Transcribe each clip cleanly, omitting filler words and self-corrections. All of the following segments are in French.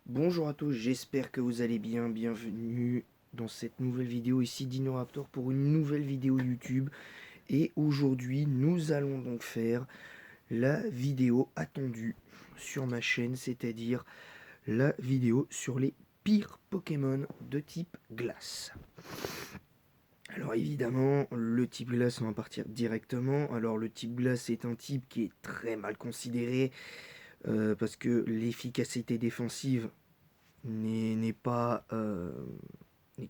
Bonjour à tous, j'espère que vous allez bien. Bienvenue dans cette nouvelle vidéo ici DinoRaptor pour une nouvelle vidéo YouTube. Et aujourd'hui, nous allons donc faire la vidéo attendue sur ma chaîne, c'est-à-dire la vidéo sur les pires Pokémon de type glace. Alors évidemment, le type glace, on va partir directement. Alors le type glace est un type qui est très mal considéré parce que l'efficacité défensive n'est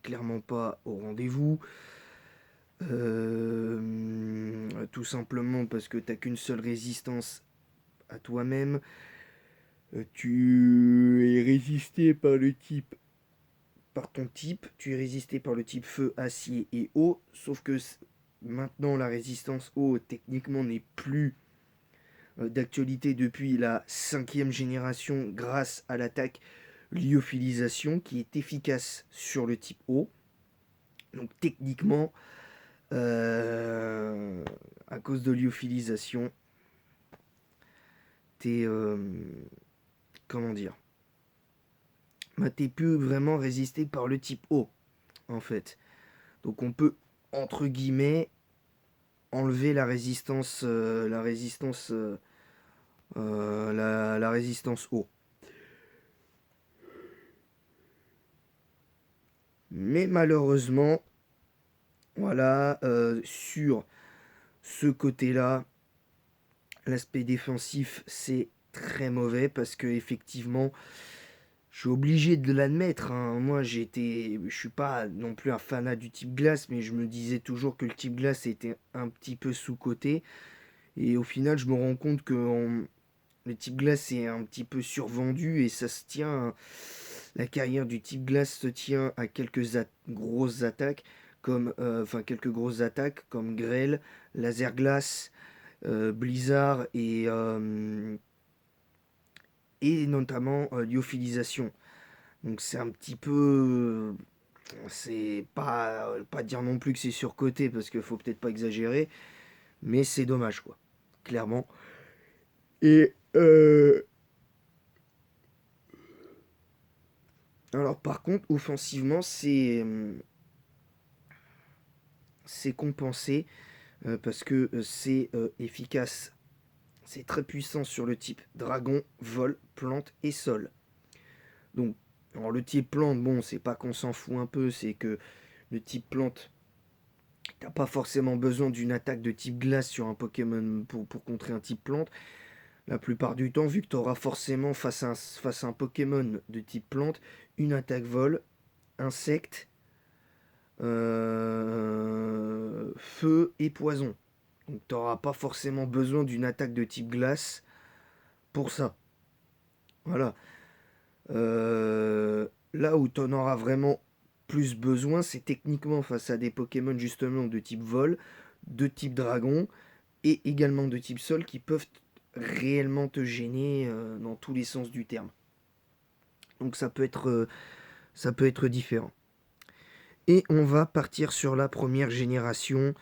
clairement pas au rendez-vous. Tout simplement parce que t'as qu'une seule résistance à toi-même. Tu es résisté par ton type. Tu es résisté par le type feu, acier et eau. Sauf que maintenant la résistance eau techniquement n'est plus d'actualité depuis la 5e génération grâce à l'attaque lyophilisation qui est efficace sur le type eau. Donc techniquement, à cause de lyophilisation, t'es comment dire, bah, t'es plus vraiment résisté par le type eau en fait. Donc on peut entre guillemets enlever la résistance eau. Mais malheureusement, voilà, sur ce côté-là, l'aspect défensif, c'est très mauvais parce que effectivement, je suis obligé de l'admettre. Hein. Moi, je suis pas non plus un fanat du type glace, mais je me disais toujours que le type glace était un petit peu sous-coté. Et au final, je me rends compte que le type glace est un petit peu survendu et ça se tient. La carrière du type glace se tient à quelques grosses attaques, enfin quelques grosses attaques comme Grêle, Laser Glace, Blizzard et notamment lyophilisation. Donc c'est un petit peu. C'est pas dire non plus que c'est surcoté parce qu'il faut peut-être pas exagérer, mais c'est dommage quoi, clairement. Et alors par contre, offensivement, c'est compensé parce que c'est efficace. C'est très puissant sur le type dragon, vol, plante et sol. Donc, alors le type plante, bon, c'est pas qu'on s'en fout un peu, c'est que le type plante, t'as pas forcément besoin d'une attaque de type glace sur un Pokémon pour contrer un type plante. La plupart du temps, vu que tu auras forcément face à un Pokémon de type plante, une attaque vol, insecte, feu et poison. Donc tu n'auras pas forcément besoin d'une attaque de type glace pour ça. Voilà. Là où tu en auras vraiment plus besoin, c'est techniquement face à des Pokémon justement de type vol, de type dragon et également de type sol qui peuvent réellement te gêner dans tous les sens du terme. Donc ça peut être différent. Et on va partir sur la première génération.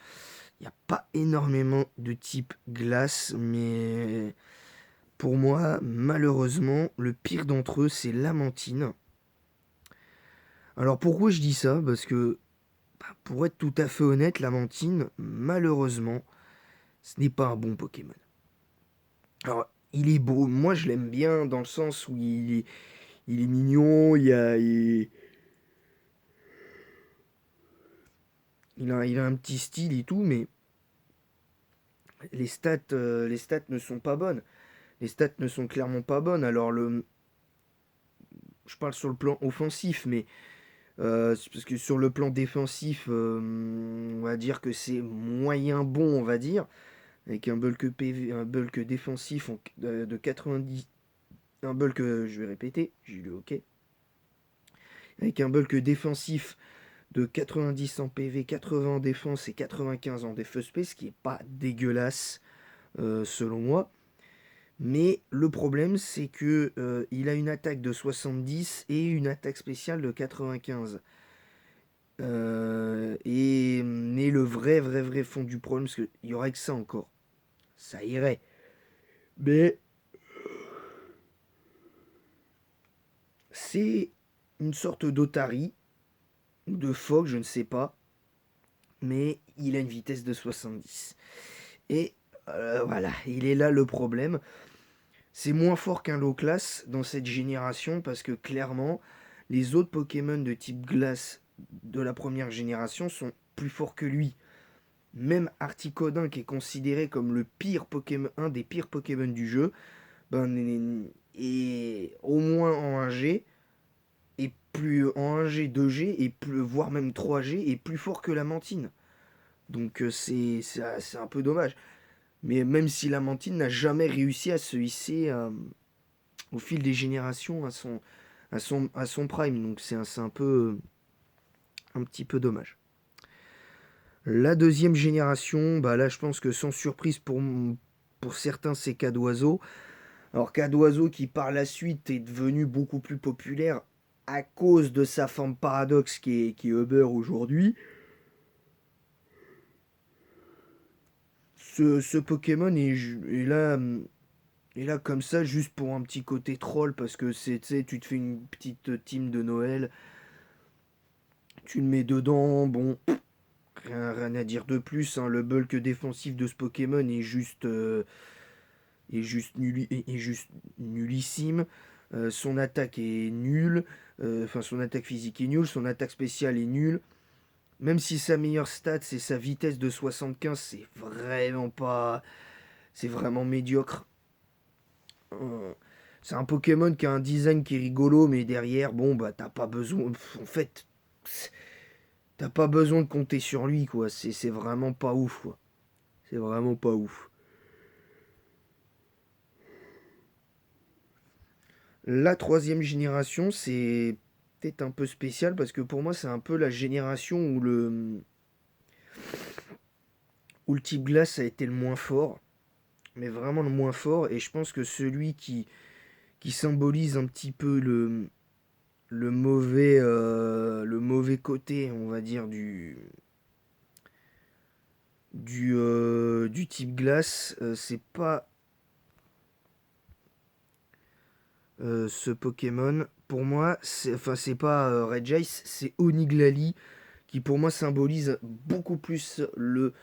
Il n'y a pas énormément de type glace, mais pour moi, malheureusement, le pire d'entre eux, c'est Lamantine. Alors pourquoi je dis ça? Parce que, pour être tout à fait honnête, Lamantine, malheureusement, ce n'est pas un bon Pokémon. Alors, il est beau, moi je l'aime bien dans le sens où il est mignon, il a un petit style et tout, mais les stats ne sont pas bonnes. Les stats ne sont clairement pas bonnes. Alors, je parle sur le plan offensif, mais parce que sur le plan défensif, on va dire que c'est moyen bon, on va dire, avec un bulk PV, un bulk défensif de 90, un bulk, je vais répéter, j'ai lu OK, avec un bulk défensif de 90 en PV, 80 en défense et 95 en défense space, ce qui est pas dégueulasse selon moi. Mais le problème, c'est que il a une attaque de 70 et une attaque spéciale de 95. Mais le vrai fond du problème, parce qu'il y aurait que ça encore, ça irait. Mais C'est une sorte d'Otari, ou de phoque, je ne sais pas, mais il a une vitesse de 70. Et voilà, il est là le problème. C'est moins fort qu'un low class dans cette génération parce que clairement, les autres Pokémon de type glace de la première génération sont plus forts que lui. Même Articodin, qui est considéré comme le pire Pokémon, un des pires Pokémon du jeu, ben, est au moins en 1G, et plus en 1G, 2G, et plus, voire même 3G, et plus fort que la Mantine. Donc c'est un peu dommage. Mais même si la Mantine n'a jamais réussi à se hisser au fil des générations à son prime. Donc c'est un peu un petit peu dommage. La deuxième génération, bah là je pense que sans surprise pour certains c'est Cadoiseau. Alors Cadoiseau qui par la suite est devenu beaucoup plus populaire à cause de sa forme paradoxe qui est Uber aujourd'hui. Ce Pokémon est là comme ça juste pour un petit côté troll parce que c'est, tu sais, tu te fais une petite team de Noël, tu le mets dedans, bon, rien à dire de plus, hein. Le bulk défensif de ce Pokémon est juste nullissime. Son attaque est nulle, enfin son attaque physique est nulle, son attaque spéciale est nulle. Même si sa meilleure stat c'est sa vitesse de 75, c'est vraiment médiocre. Euh, c'est un Pokémon qui a un design qui est rigolo, mais derrière, bon, bah, t'as pas besoin. En fait, t'as pas besoin de compter sur lui, quoi. C'est vraiment pas ouf, quoi. C'est vraiment pas ouf. La troisième génération, c'est peut-être un peu spécial parce que pour moi, c'est un peu la génération où le type glace a été le moins fort, mais vraiment le moins fort. Et je pense que celui qui symbolise un petit peu le mauvais côté, on va dire, du type glace, c'est pas ce Pokémon. Pour moi, c'est pas Regice, c'est Oniglali qui pour moi symbolise beaucoup plus le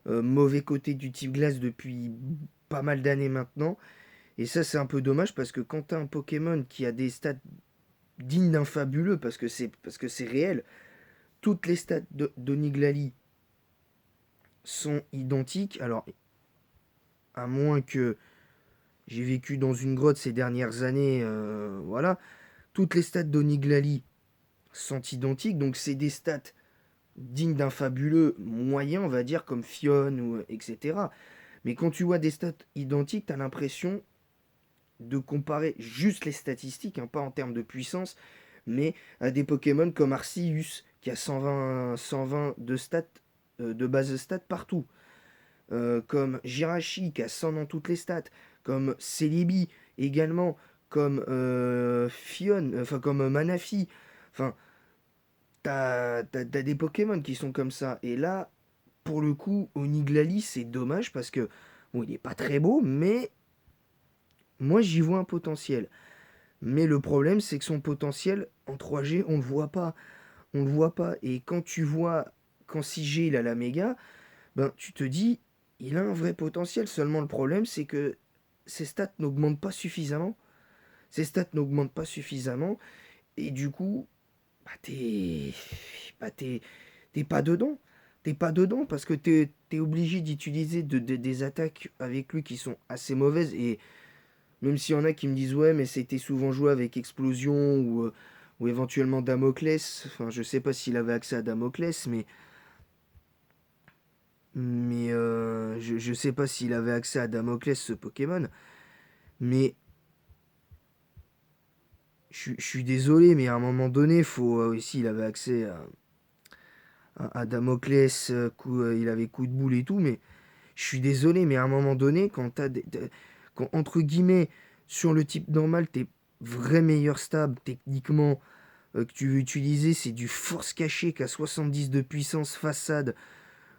mauvais côté du type glace depuis pas mal d'années maintenant. Et ça, c'est un peu dommage parce que quand t'as un Pokémon qui a des stats dignes d'un fabuleux, parce que c'est réel, toutes les stats d'Oniglali sont identiques. Alors, à moins que j'ai vécu dans une grotte ces dernières années, voilà. Toutes les stats d'Oniglali sont identiques, donc c'est des stats dignes d'un fabuleux moyen, on va dire, comme Fion, ou, etc. Mais quand tu vois des stats identiques, tu as l'impression de comparer juste les statistiques, hein, pas en termes de puissance, mais à des Pokémon comme Arceus, qui a 120 de stats, de base de stats partout. Comme Jirachi qui a 100 dans toutes les stats, comme Celebi également, comme Fion, enfin comme Manafi. Enfin, t'as des Pokémon qui sont comme ça. Et là, pour le coup, Oniglali, c'est dommage parce que, bon, il est pas très beau, mais moi j'y vois un potentiel. Mais le problème, c'est que son potentiel en 3G, on le voit pas. On le voit pas. Et quand tu vois qu'en 6G, il a la méga, ben, tu te dis, il a un vrai potentiel. Seulement, le problème, c'est que ses stats n'augmentent pas suffisamment. Ses stats n'augmentent pas suffisamment. Et du coup, bah, t'es pas dedans. T'es pas dedans parce que t'es obligé d'utiliser des attaques avec lui qui sont assez mauvaises. Et même s'il y en a qui me disent, ouais, mais c'était souvent joué avec Explosion ou éventuellement Damoclès. Enfin, je sais pas s'il avait accès à Damoclès, mais je sais pas s'il avait accès à Damoclès, ce Pokémon. Mais je suis désolé, mais à un moment donné, faut aussi, il avait accès à Damoclès, il avait coup de boule et tout, mais je suis désolé, mais à un moment donné, quand entre guillemets, sur le type normal, tes vrais meilleurs stabs, techniquement, que tu veux utiliser, c'est du force caché qu'à 70 de puissance façade,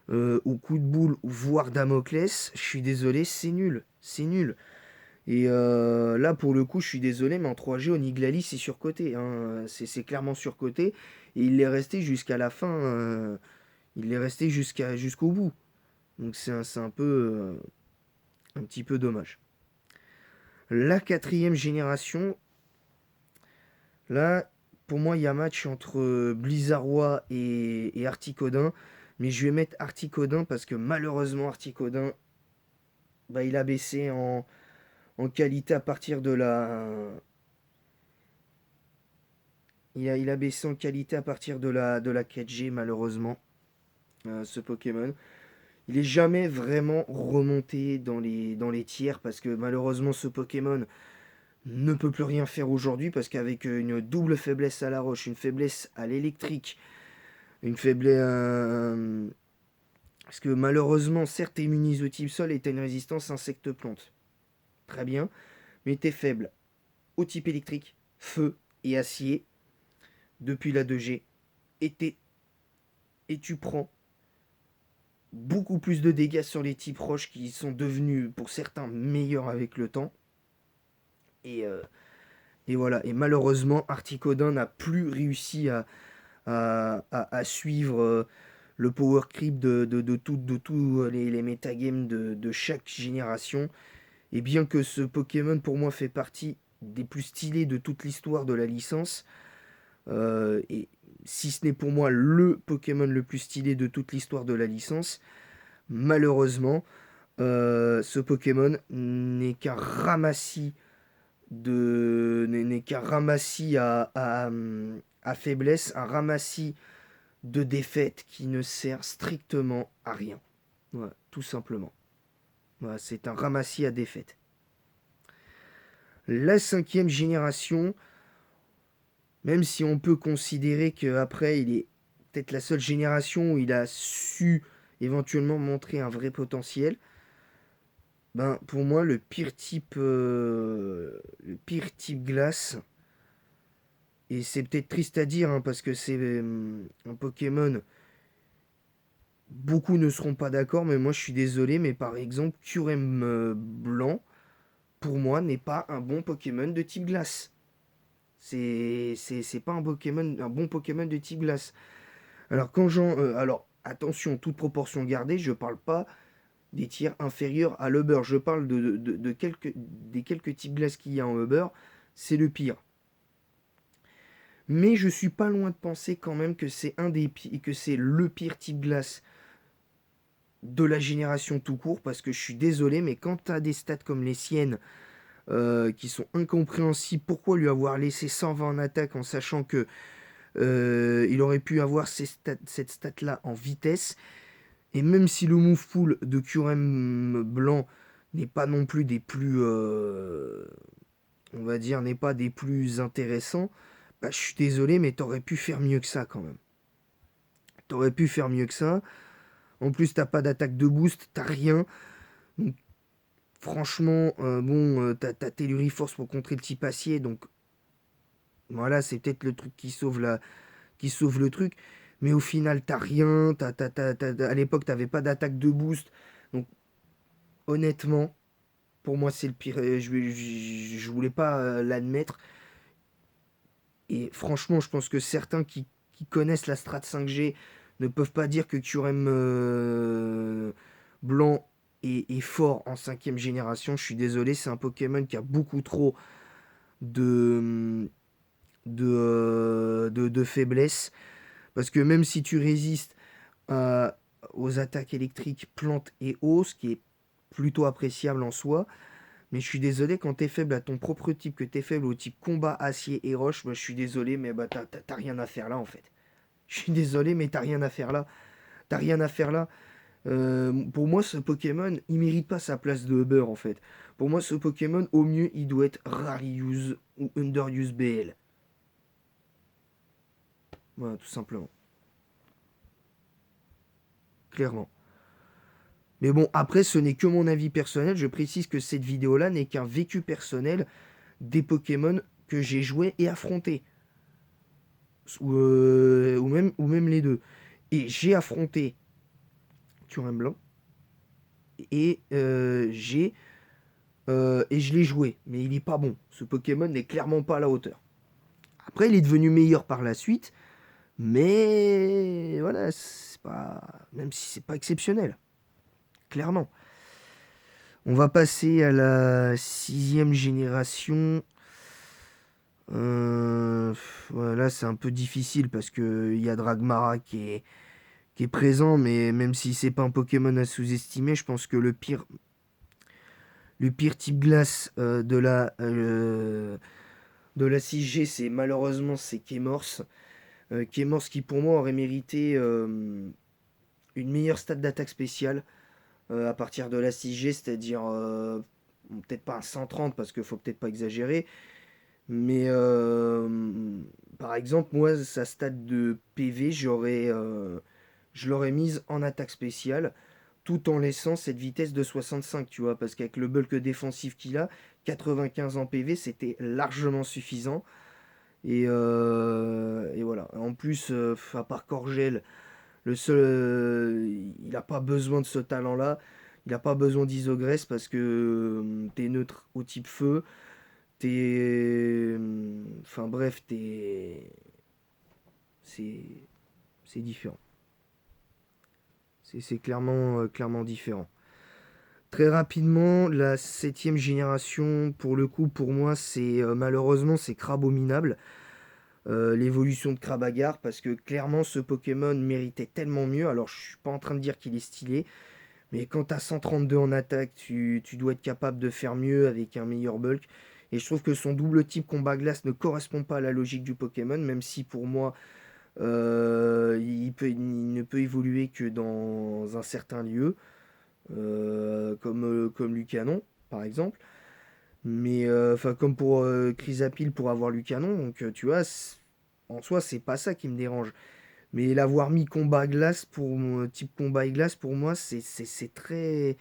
ou coup de boule, ou voire Damoclès, je suis désolé, c'est nul. C'est nul. Et là, pour le coup, je suis désolé, mais en 3G, Oniglali, c'est surcoté, hein. C'est clairement surcoté. Et il est resté jusqu'à la fin. Il est resté jusqu'au bout. Donc c'est un peu, un petit peu dommage. La quatrième génération, là, pour moi, il y a match entre Blizzardois et Articodin. Mais je vais mettre Articodin parce que malheureusement, Articodin, bah, il a baissé en qualité à partir de la. Il a baissé en qualité à partir de la 4G, malheureusement, ce Pokémon. Il est jamais vraiment remonté dans les tiers parce que malheureusement, ce Pokémon ne peut plus rien faire aujourd'hui parce qu'avec une double faiblesse à la roche, une faiblesse à l'électrique, une faiblesse. Parce que malheureusement, certes, t'es immunisé au type sol et t'as une résistance insecte-plante. Très bien, mais t'es faible au type électrique, feu et acier depuis la 2G. Et, et tu prends beaucoup plus de dégâts sur les types roches qui sont devenus pour certains meilleurs avec le temps. Et, euh, et voilà. Et malheureusement, Articodin n'a plus réussi à suivre le power creep de tous les métagames de chaque génération. Et bien que ce Pokémon pour moi fait partie des plus stylés de toute l'histoire de la licence, et si ce n'est pour moi le Pokémon le plus stylé de toute l'histoire de la licence, malheureusement, ce Pokémon n'est qu'un ramassis à faiblesse, un ramassis de défaites qui ne sert strictement à rien. Voilà, tout simplement. Voilà, c'est un ramassis à défaites. La cinquième génération, même si on peut considérer qu'après, il est peut-être la seule génération où il a su éventuellement montrer un vrai potentiel, ben, pour moi, le pire type glace, et c'est peut-être triste à dire, hein, parce que c'est un Pokémon, beaucoup ne seront pas d'accord, mais moi je suis désolé, mais par exemple, Kyurem blanc, pour moi, n'est pas un bon Pokémon de type glace. C'est pas un bon Pokémon de type glace. Alors, attention, toute proportion gardée, je parle pas des tiers inférieurs à l'Uber. Je parle des quelques types glace qu'il y a en Uber. C'est le pire. Mais je suis pas loin de penser quand même que c'est que c'est le pire type glace de la génération tout court, parce que je suis désolé, mais quand tu as des stats comme les siennes, qui sont incompréhensibles, pourquoi lui avoir laissé 120 en attaque en sachant que il aurait pu avoir cette stat-là en vitesse. Et même si le move pool de Kyurem blanc n'est pas non plus des plus, on va dire, n'est pas des plus intéressants, bah, je suis désolé, mais t'aurais pu faire mieux que ça quand même. T'aurais pu faire mieux que ça. En plus, t'as pas d'attaque de boost, t'as rien. Donc, franchement, bon, t'as Telluriforce pour contrer le type acier, donc voilà, c'est peut-être le truc qui sauve le truc. Mais au final, t'as rien. À l'époque, t'avais pas d'attaque de boost. Donc, honnêtement, pour moi, c'est le pire. Je voulais pas l'admettre. Et franchement, je pense que certains qui connaissent la strat 5G ne peuvent pas dire que Kyurem blanc est fort en cinquième génération. Je suis désolé, c'est un Pokémon qui a beaucoup trop de, de faiblesse. Parce que même si tu résistes euh, aux attaques électriques, plantes et eau, ce qui est plutôt appréciable en soi, mais je suis désolé, quand t'es faible à ton propre type, que t'es faible au type combat, acier et roche, bah, je suis désolé, mais bah, t'as rien à faire là en fait. Je suis désolé, mais t'as rien à faire là. T'as rien à faire là. Pour moi, ce Pokémon, il mérite pas sa place de Uber en fait. Pour moi, ce Pokémon, au mieux, il doit être Rarely Use ou Underuse BL. Voilà, tout simplement. Clairement. Mais bon, après, ce n'est que mon avis personnel. Je précise que cette vidéo-là n'est qu'un vécu personnel des Pokémon que j'ai joués et affrontés. Ou même les deux. Et j'ai affronté Turin Blanc et j'ai et je l'ai joué, mais il est pas bon. Ce Pokémon n'est clairement pas à la hauteur. Après, il est devenu meilleur par la suite, mais voilà, c'est pas, même si c'est pas exceptionnel, clairement. On va passer à la 6e génération. Voilà, c'est un peu difficile parce que il y a Dragmara qui est présent, mais même si c'est pas un Pokémon à sous-estimer, je pense que le pire type glace de la 6G, c'est Kémorse. Kémorse qui pour moi aurait mérité une meilleure stat d'attaque spéciale à partir de la 6G, c'est-à-dire bon, peut-être pas un 130 parce qu'il faut peut-être pas exagérer, mais par exemple, moi, sa stat de PV, je l'aurais mise en attaque spéciale, tout en laissant cette vitesse de 65, tu vois, parce qu'avec le bulk défensif qu'il a, 95 en PV, c'était largement suffisant. Et voilà. En plus, à part Corgel, le seul, il n'a pas besoin de ce talent-là. Il n'a pas besoin d'Isogresse parce que t'es neutre au type feu. Enfin bref, C'est, c'est différent. C'est clairement différent. Très rapidement, la 7e génération, pour le coup, pour moi, malheureusement, c'est Crabominable. L'évolution de Krabagar, parce que clairement, ce Pokémon méritait tellement mieux. Alors, je suis pas en train de dire qu'il est stylé, mais quand tu as 132 en attaque, tu dois être capable de faire mieux avec un meilleur bulk. Et je trouve que son double type combat glace ne correspond pas à la logique du Pokémon, même si pour moi, il ne peut évoluer que dans un certain lieu, comme Lucanon, par exemple. Mais enfin, comme pour Chrysapile pour avoir Lucanon, donc tu vois, en soi, c'est pas ça qui me dérange. Mais l'avoir mis combat glace type combat et glace, pour moi, c'est très,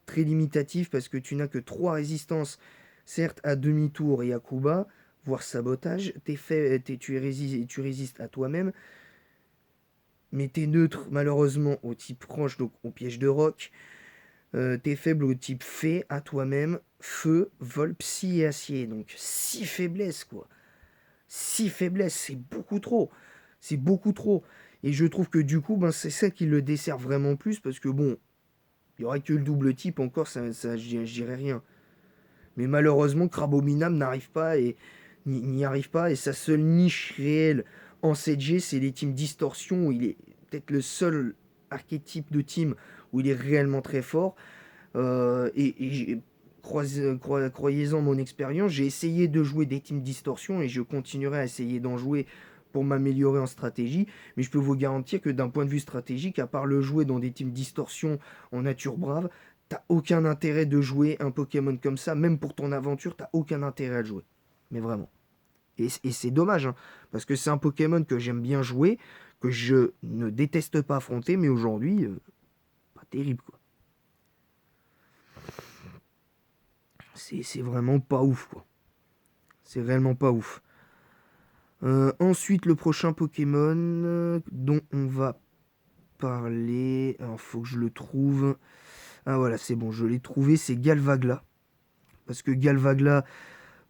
très limitatif parce que tu n'as que 3 résistances, certes à demi-tour et à coup bas, voire sabotage. Tu résistes à toi-même, mais t'es neutre malheureusement au type roche, donc au piège de roc. T'es faible au type fée, à toi-même, feu, vol, psy et acier. Donc 6 faiblesses quoi. 6 faiblesses, c'est beaucoup trop. C'est beaucoup trop. Et je trouve que du coup, ben, c'est ça qui le dessert vraiment plus parce que bon, il y aurait que le double type encore, ça je dirais rien. Mais malheureusement, Crabominable n'y arrive pas et sa seule niche réelle en 7G, c'est les teams distorsion où il est peut-être le seul archétype de team où il est réellement très fort. Croyez-en mon expérience, j'ai essayé de jouer des teams distorsion et je continuerai à essayer d'en jouer pour m'améliorer en stratégie. Mais je peux vous garantir que d'un point de vue stratégique, à part le jouer dans des teams distorsion en nature brave, t'as aucun intérêt de jouer un Pokémon comme ça, même pour ton aventure, t'as aucun intérêt à le jouer. Mais vraiment. Et c'est dommage, hein, parce que c'est un Pokémon que j'aime bien jouer, que je ne déteste pas affronter, mais aujourd'hui, pas terrible quoi. C'est vraiment pas ouf quoi. C'est réellement pas ouf. Ensuite, le prochain Pokémon dont on va parler. Alors, faut que je le trouve. Ah voilà, c'est bon, je l'ai trouvé, c'est Galvagla. Parce que Galvagla,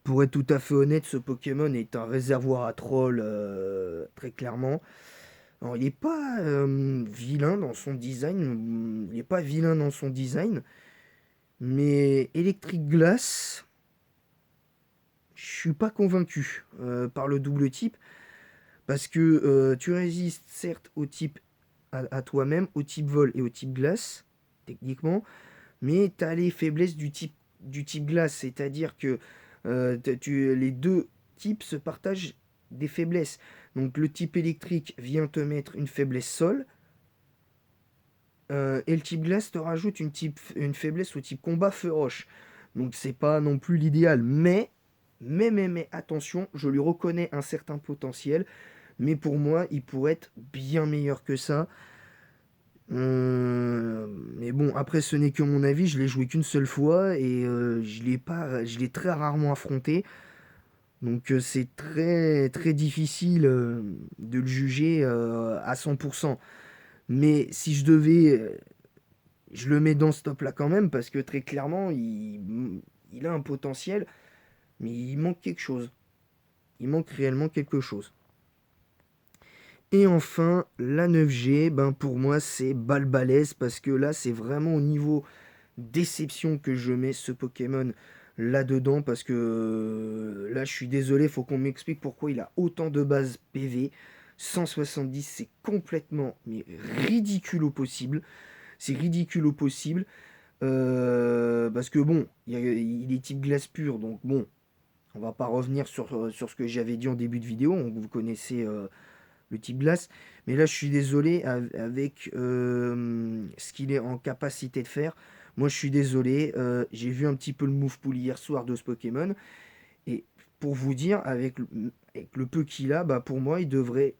pour être tout à fait honnête, ce Pokémon est un réservoir à trolls, très clairement. Alors, il n'est pas vilain dans son design. Il n'est pas vilain dans son design. Mais Electric Glace, je suis pas convaincu par le double type. Parce que tu résistes certes au type à toi-même, au type vol et au type glace, techniquement, mais tu as les faiblesses du type glace, c'est-à-dire que les deux types se partagent des faiblesses. Donc le type électrique vient te mettre une faiblesse sol, et le type glace te rajoute une faiblesse au type combat feu-roche. Donc c'est pas non plus l'idéal, mais attention, je lui reconnais un certain potentiel. Mais pour moi, il pourrait être bien meilleur que ça. Mais bon, après, ce n'est que mon avis. Je l'ai joué qu'une seule fois et je l'ai très rarement affronté. Donc c'est très très difficile de le juger à 100%. Mais si je le mets dans ce top là quand même parce que très clairement, il a un potentiel, mais il manque quelque chose. Il manque réellement quelque chose. Et enfin, la 9G, ben pour moi, c'est balle balèze parce que là, c'est vraiment au niveau déception que je mets ce Pokémon là-dedans parce que là, je suis désolé, faut qu'on m'explique pourquoi il a autant de base PV. 170, c'est complètement mais ridicule au possible. C'est ridicule au possible. Parce que bon, il est type glace pure, donc bon, on va pas revenir sur ce que j'avais dit en début de vidéo. Vous connaissez le type glace. Mais là, je suis désolé avec ce qu'il est en capacité de faire. Moi, je suis désolé. J'ai vu un petit peu le move pool hier soir de ce Pokémon. Et pour vous dire, avec le peu qu'il a, bah, pour moi, il devrait,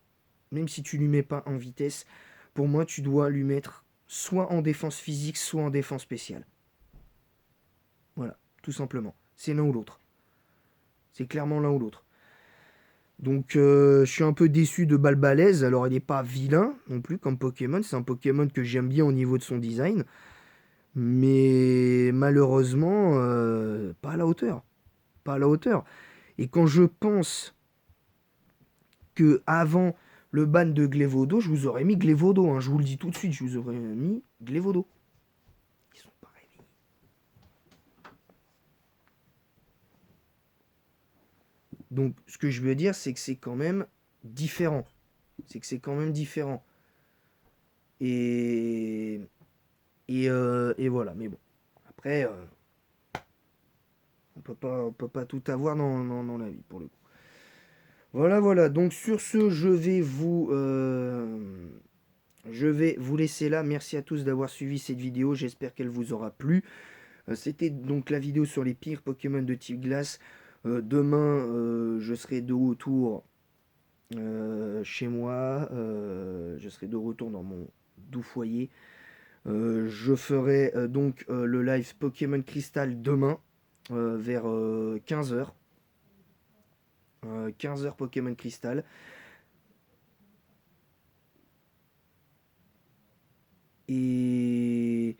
même si tu lui mets pas en vitesse, pour moi, tu dois lui mettre soit en défense physique, soit en défense spéciale. Voilà, tout simplement. C'est l'un ou l'autre. C'est clairement l'un ou l'autre. Donc je suis un peu déçu de Balbalaise. Alors il n'est pas vilain non plus comme Pokémon. C'est un Pokémon que j'aime bien au niveau de son design. Mais malheureusement, pas à la hauteur. Pas à la hauteur. Et quand je pense que avant le ban de Glévodo, je vous aurais mis Glévodo. Hein. Je vous le dis tout de suite, je vous aurais mis Glévodo. Ils sont pas réveillés. Donc ce que je veux dire, c'est que c'est quand même différent. C'est que c'est quand même différent. Et et voilà, mais bon. Après, on peut pas tout avoir dans la vie, pour le coup. Voilà, voilà. Donc sur ce, je vais vous laisser là. Merci à tous d'avoir suivi cette vidéo. J'espère qu'elle vous aura plu. C'était donc la vidéo sur les pires Pokémon de type glace. Demain, je serai de retour chez moi. Je serai de retour dans mon doux foyer. Je ferai donc le live Pokémon Crystal demain vers 15h. 15h Pokémon Crystal. Et,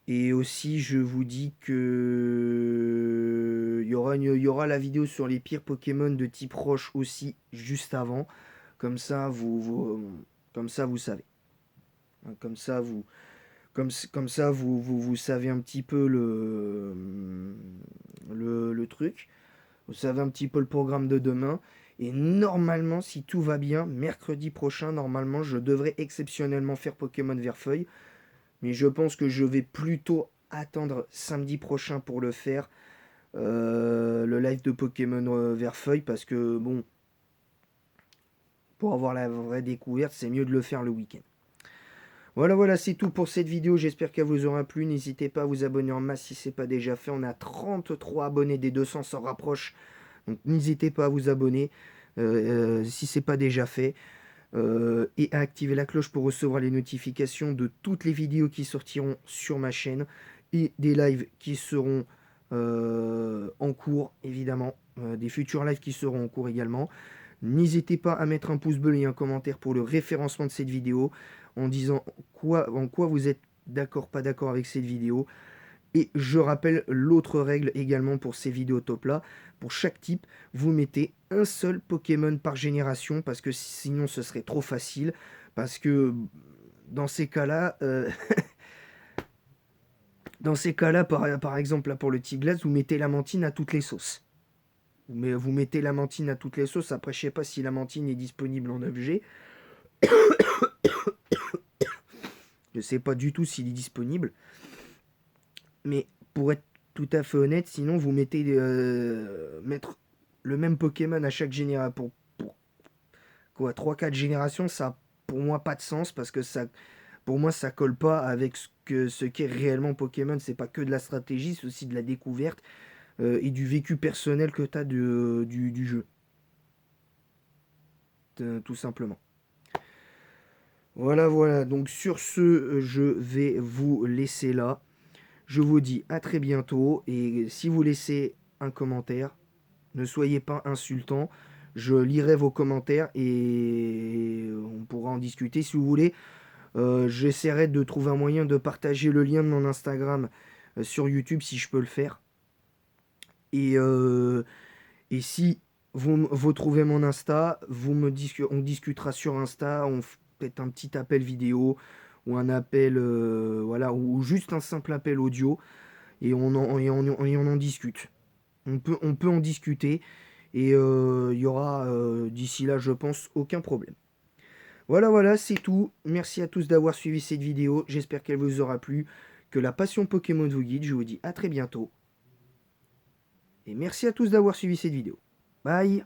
et aussi, je vous dis que il y aura la vidéo sur les pires Pokémon de type roche aussi juste avant. Comme ça, comme ça, vous savez. Hein, comme ça, vous savez un petit peu le truc. Vous savez un petit peu le programme de demain. Et normalement, si tout va bien, mercredi prochain, normalement, je devrais exceptionnellement faire Pokémon Verfeuille. Mais je pense que je vais plutôt attendre samedi prochain pour le faire. Le live de Pokémon Verfeuille. Parce que, bon, pour avoir la vraie découverte, c'est mieux de le faire le week-end. Voilà, voilà, c'est tout pour cette vidéo. J'espère qu'elle vous aura plu. N'hésitez pas à vous abonner en masse si ce n'est pas déjà fait. On a 33 abonnés, des 200 s'en rapproche. Donc n'hésitez pas à vous abonner si ce n'est pas déjà fait. Et à activer la cloche pour recevoir les notifications de toutes les vidéos qui sortiront sur ma chaîne. Et des lives qui seront en cours, évidemment. Des futurs lives qui seront en cours également. N'hésitez pas à mettre un pouce bleu et un commentaire pour le référencement de cette vidéo en disant en quoi vous êtes d'accord, pas d'accord avec cette vidéo. Et je rappelle l'autre règle également pour ces vidéos top là. Pour chaque type, vous mettez un seul Pokémon par génération parce que sinon ce serait trop facile. Parce que dans ces cas-là, par exemple là, pour le type glace, vous mettez la mantine à toutes les sauces. Mais vous mettez la mantine à toutes les sauces. Après, je sais pas si la mantine est disponible en objet. Je sais pas du tout s'il est disponible. Mais pour être tout à fait honnête, sinon vous mettez mettre le même Pokémon à chaque génération pour quoi 3-4 générations, ça a pour moi pas de sens parce que ça pour moi ça colle pas avec ce qu'est réellement Pokémon. C'est pas que de la stratégie, c'est aussi de la découverte et du vécu personnel que tu as du jeu. Tout simplement. Voilà, voilà. Donc sur ce, je vais vous laisser là. Je vous dis à très bientôt. Et si vous laissez un commentaire, ne soyez pas insultant. Je lirai vos commentaires et on pourra en discuter si vous voulez. J'essaierai de trouver un moyen de partager le lien de mon Instagram sur YouTube si je peux le faire. Et, et si vous trouvez mon Insta, on discutera sur Insta, on fait un petit appel vidéo ou un appel, voilà, ou juste un simple appel audio et on en discute. On peut en discuter et il y aura d'ici là, je pense, aucun problème. Voilà, voilà, c'est tout. Merci à tous d'avoir suivi cette vidéo. J'espère qu'elle vous aura plu. Que la passion Pokémon vous guide. Je vous dis à très bientôt. Et merci à tous d'avoir suivi cette vidéo. Bye!